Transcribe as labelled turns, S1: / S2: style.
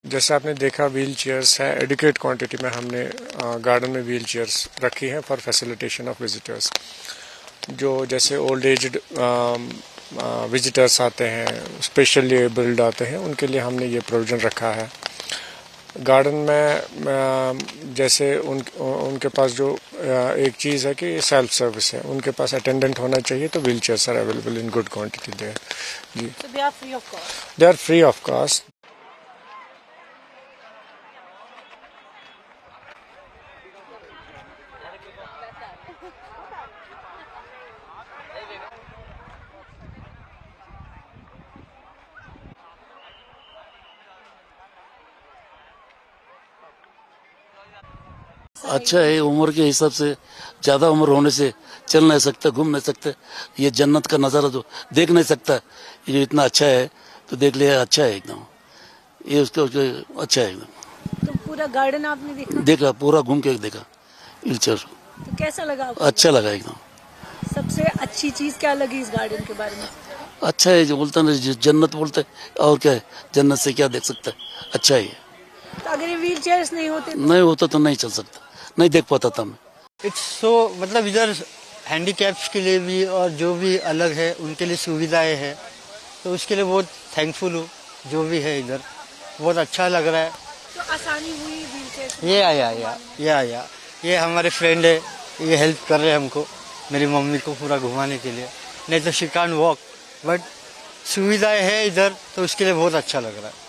S1: जैसे आपने देखा व्हील चेयर्स है, एडिक्वेट क्वांटिटी में हमने गार्डन में व्हील चेयर्स रखी हैं फॉर फैसिलिटेशन ऑफ विजिटर्स। जो जैसे ओल्ड एज्ड विजिटर्स आते हैं, स्पेशली एबल्ड आते हैं, उनके लिए हमने ये प्रोविज़न रखा है। गार्डन में जैसे उनके पास जो एक चीज़ है कि सेल्फ सर्विस है, उनके पास अटेंडेंट होना चाहिए, तो wheel chairs are available in good quantity there. जी,
S2: they are free of cost.
S1: They are free of cost.
S3: अच्छा है, उम्र के हिसाब से ज्यादा उम्र होने से चल नहीं सकता, घूम नहीं सकते। ये जन्नत का नजारा जो देख नहीं सकता, ये इतना अच्छा है तो देख लिया, अच्छा है एकदम। ये उसका अच्छा है एकदम।
S2: तो पूरा गार्डन आपने देखा?
S3: देखा, पूरा घूम के देखा व्हीलचेयर।
S2: तो कैसा लगा आपको?
S3: अच्छा लगा एकदम।
S2: सबसे अच्छी चीज क्या लगी इस गार्डन के बारे में?
S3: अच्छा है, जो बोलता ना जन्नत बोलते, और क्या है, जन्नत से क्या देख सकता है, अच्छा है।
S2: तो अगर ये व्हील चेयर्स नहीं होते
S3: नहीं होता तो नहीं चल सकता, नहीं देख पाता था मैं।
S4: इट्स सो मतलब इधर हैंडीकैप्स के लिए भी और जो भी अलग है उनके लिए सुविधाएं हैं, तो उसके लिए बहुत थैंकफुल हूँ। जो भी है इधर बहुत अच्छा लग रहा है।
S2: तो आसानी हुई व्हील चेयर?
S4: ये हमारे फ्रेंड है, ये हेल्प कर रहे हैं हमको, मेरी मम्मी को पूरा घुमाने के लिए। नहीं तो शी कांट वॉक, बट सुविधाएं है इधर, तो उसके लिए बहुत अच्छा लग रहा है।